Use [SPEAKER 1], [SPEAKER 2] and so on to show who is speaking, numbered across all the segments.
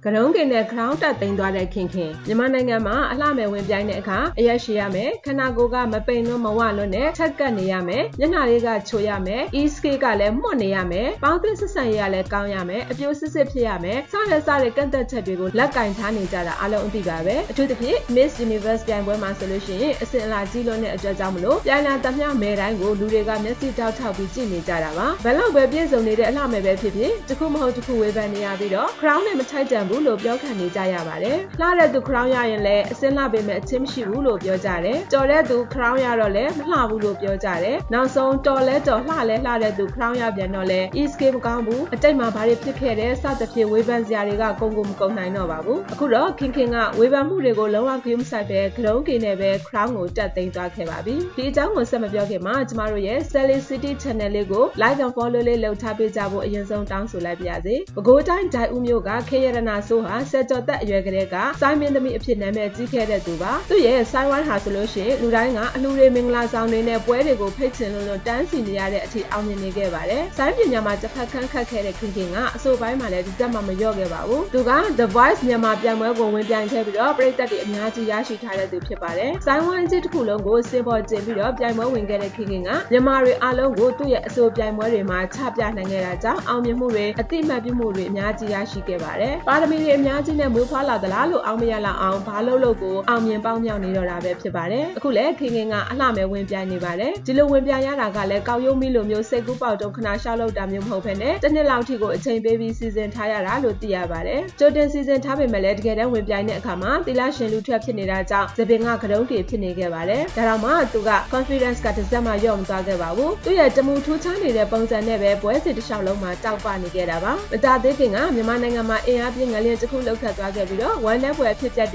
[SPEAKER 1] ကရုံးကင်နဲ့ crown တက်သိမ်းသွားတဲ့ခင်မြန်မာနိုင်ငံမှာအလှမယ်ဝင်ပြိုင်တဲ့အခါအရက်ရှိရမယ်ခန္ဓာကိုယ်ကမပိန်လွန်းမဝလွန်းနဲ့ထက်ကတ်နေရမယ်မျက်နှာလေးကချိုရမယ် e-scale ကလည်းမှုတ်နေရမယ်ပေါင်းသစ်ဆက်ဆံရေးကလည်းကောင်းရမယ်အပြိုစစ်စစ်ဖြစ်ရမယ်စတဲ့ကန့်သက်ချက်တွေကိုလက်ကင်ထားနေကြတာအားလုံးအသိပါပဲအထူးသဖြင့် Miss Universe ပြိုင်ပွဲမှာဆိုလို့ရှိရင်အစင်အလာကြီးလွန်းတဲ့အတွက်ကြောင့်မလို့ပြိုင်လာသမျှမဲတိုင်းကိုလူတွေကမျက်စိတောက်ထောက်ပြီးကြည့်နေကြတာပါဘယ်လောက်ပဲပြည့်စုံနေတဲ့အလှမယ်ပဲဖြစ်ဖြစ်တခုမဟုတ်တခုဝေဖန်နေရပြီးတော့ crown နဲ့မထိုက်တန်ဘူးလို့ပြောခံနေကြရပါတယ်လှတဲ့သူ crown ရရင်လည်းအစင်လှပေမဲ့အချင်းမရှိဘူးလို့ပြောကြတယ်ကြော်တဲ့သူ crown ရတော့လည်းမလှဘူးလို့ပြောကြတယ်နောက်ဆုံးတော်လဲတော်လှလဲလှတဲ့သူ crown ရပြန်တော့လဲ e-scale မကောင်းဘူးအတိတ်မှာဘာတွေဖြစ်ခဲ့တဲ့စသဖြင့်ဝေဖန်စရာတွေကကုန်မကုန်နိုင်တော့ပါဘူးအခုတော့ခင်ကဝေဖန်မှုတွေကိုလုံးဝဂရုမစိုက်ပဲကရုံးကင်နဲ့ပဲ crown ကိုတက်သိမ်းသွားခဲ့ပါပြီဒီအကြောင်းကိုဆက်မပြောခင်မှာကျမတို့ရဲ့ Sally City Channel လေးကို like and follow လေးလုပ်ထားပေးကြဖို့အရင်ဆုံးတောင်းဆိုလိုက်ပါရစေပဲခူးတိုင်းဒိုင်ဦးမြို့ကခေရတနာဆိုးဟာဆယ်ကျော်သက်အရွယ်ကလေးကစိုင်းမင်းသမီးအဖြစ်နာမည်ကြီးခဲ့တဲ့သူပါသူ့ရဲ့စိုင်းဝိုင်းဟာဆိုလို့ရှိရင်လူတိုင်းကအလှူတွေမင်္ဂလာဆောင်တွေနဲ့ပွဲတွေကိုဖိတ်ချင်လို့တန်းစီနေရတဲ့အထိအောင်မြင်နေခဲ့ပါတယ်စိုင်းပညာမှာတစ်ဖက်ခန့်ခတ်ခဲ့တဲ့ခင်ကအဆိုပိုင်းမှာလည်းဒီတက်မှမလျော့ခဲ့ပါဘူးသူက The Voice မြန်မာပြိုင်ပွဲကိုဝင်ပြိုင်ခဲ့ပြီးတော့ပရိသတ်တွေအများကြီးရရှိထားတဲ့သူဖြစ်ပါတယ်စိုင်းဝိုင်းကြီးတစ်ခုလုံးကိုစင်ပေါ်တင်ပြီးတော့ပြိုင်ပွဲဝင်ခဲ့တဲ့ခင်ကမြန်မာတွေအားလုံးကိုသူ့ရဲ့အဆိုပြိုင်ပွဲတွေမှာချပြနိုင်ခဲ့တာကြောင့်အောင်မြင်မှုတွေအတိအမှတ်ပြုမှုတွေအများကြီးရရှိခဲ့ပါတယ်ပါရမီတွေအများကြီးနဲ့မွေးဖွားလာသလားလို့အောင်မရလောက်အောင်ဘာလို့ကိုအောင်မြင်ပေါင်းမြောက်နေတော့တာပဲဖြစ်ပါတယ်အခုလည်းခင်ကအလှမယ်ဝင်ပြိုင်နေပါတယ်ဒီလိုဝင်ပြိုင်ရတာကလည်းကောက်ရုံးမီလိုမျိုးစိတ်ကူးပေါက်တုံခဏရှောက်လို့တာမျိုးမဟုတ်ဘဲနဲ့တစ်နှစ်လောက်ထိကိုအချိန်ပေးပြီးစီစဉ်ထားရတာလို့သိရပါတယ်ကြိုတင်စီစဉ်ထားပေမဲ့လည်းတကယ်တမ်းဝင်ပြိုင်တဲ့အခါမှာသီလရှင်လူထွက်ဖြစ်နေတာကြောင့်သပင်ကကတုံးကေဖြစ်နေခဲ့ပါတယ်ဒါတော့မှသူက confidence ကတစ်စက်မှလျော့မသွားခဲ့ပါဘူးသူရဲ့တမူထူးခြားနေတဲ့ပုံစံနဲ့ပဲပွဲစဉ်တစ်လျှောက်လုံးမှာတောက်ပနေခဲ့တာပါမကြသေးခင်ကမြန်မာနိုင်ငံမှာအင်အားပြင်းငလျင်တစ်ခုလှုပ်ခတ်သွားခဲ့ပြီးတော့ဝမ်းနည်းပွဲဖြစ်ပျက်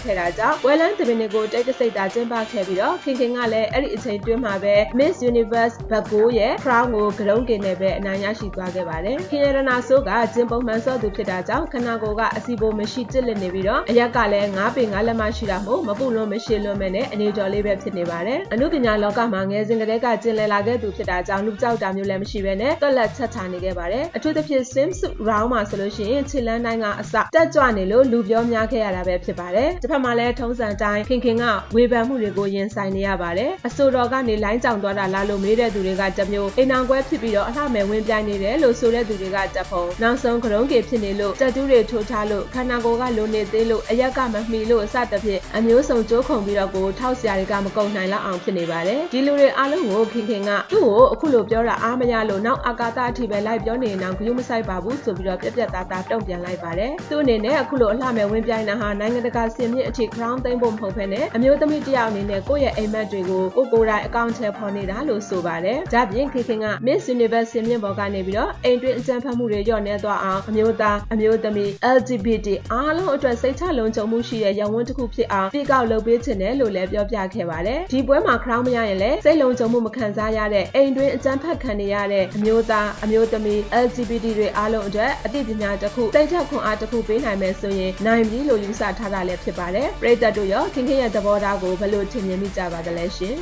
[SPEAKER 1] ခဲ့တာကြောင့်ပွဲလန်းသပင်တွေကိုတိတ်တဆိတ်တာကျင်းပခဲ့ပြီးတော့ခင်ကလည်းအဲ့ဒီအချိန်တွင်းမှာပဲ Miss Universe ဘက်ကိုရဲ့ crown ကိုကရုံးကင်နဲ့ပဲအနိုင်ရရှိသွားခဲ့ပါတယ်ခင်ရတနာဆိုးကကျင်းပုံမှန်စောသူဖြစ်တာကြောင့်ခနာကိုကအစီပိုမရှိကျစ်လက်နေပြီးတော့အရက်ကလည်း9ပေ9လက်မရှိတာမို့မပူလွန်မရှိလွန်မဲ့နဲ့အနေတော်လေးပဲဖြစ်နေပါတယ်အမှုပညာလောကမှာငယ်စဉ်ကတည်းကကျင်လည်လာခဲ့သူဖြစ်တာကြောင့်လူကြောက်တာမျိုးလည်းမရှိဘဲနဲ့တွက်လက်ချက်ချနေခဲ့ပါတယ်အထူးသဖြင့် swimsuit round မှာဆိုလို့ရှိရင်ခြေလန်းတိုင်းကအစတက်ကြွနေလို့လူပြောများခဲ့ရတာပဲဖြစ်ပါတယ်တစ်ဖက်မှာလည်းထုံးစံတိုင်းခင်ကဝေဖန်မှုတွေကိုရင်ဆိုင်နေရပါတယ်အဆိုတော်ကနေလိုင်းကြောင်သွားတာလားလို့မေးတဲ့သူတွေကတမျိုးအိမ်အောင်ကွဲဖြစ်ပြီးတော့အလှမယ်ဝင်ပြိုင်နေတယ်လို့ဆိုတဲ့သူတွေကတက်ဖုံနောက်ဆုံးကရုံးကေဖြစ်နေလို့တက်တူးတွေထိုးထားလို့ခန္ဓာကိုယ်ကလိုနေသေးလို့အရက်ကမမှီလို့အစသဖြင့်အမျိုးစုံကြိုးခုံပြီးတော့ကိုထောက်စရာတွေကမကုန်နိုင်လောက်အောင်ဖြစ်နေပါတယ်ဒီလူတွေအားလုံးကိုခင်ကသူ့ကိုအခုလိုပြောတာအားမရလို့နောက်အာကာသအထိပဲလိုက်ပြောနေအောင်ဂရုမစိုက်ပါဘူးဆိုပြီးတော့ပြက်သားသားတုံ့ပြန်လိုက်ပါတယ်သူ့အနေနဲ့အခုလိုအလှမယ်ဝင်ပြိုင်တာဟာနိုင်ငံတကာစင်မြင့်အထိ crown သိမ်းဖို့မဟုတ်ဘဲနဲ့အမျိုးသမီးတယောက်အနေနဲ့ကိုယ့်ရဲ့အိမ်မက်တွေကိုကိုယ်တိုင်အကောင့်ထဲပေါ်နေတာလို့ဆိုပါတယ်ဒါပြင်ခင်က Miss Universe စင်မြင့်ပေါ်ကနေပြီးတော့အိမ်တွင်းအကြမ်းဖက်မှုတွေညော့နေသွားအောင်အမျိုးသားအမျိုးသမီး LGBT အားလုံးအတွက်စိတ်ချလုံခြုံမှုရှိတဲ့ရဝန်းတစ်ခုဖြစ်အောင်ပြေကောက်လုပ်ပေးခြင်းတယ်လို့လည်းပြောပြခဲ့ပါတယ်ဒီပွဲမှာ crown မရရင်လည်းစိတ်လုံခြုံမှုမခံစားရတဲ့အိမ်တွင်းအကြမ်းဖက်ခံနေရတဲ့အမျိုးသားအမျိုးသမီး LGBT တွေအားလုံးအတွက်အသိပညာတစ်ခုစိတ်ထက်ခွန်အားတစ်ခုပေးနိုင်မယ်ဆိုရင်နိုင်ပြီလို့ယူဆထားတာလည်းဖြစ်ပါတယ်ပရိသတ်တို့ရောခင်ရဲ့သဘောထားကိုဘယ်လိုထင်မြင်မိကြပါသလဲရှင်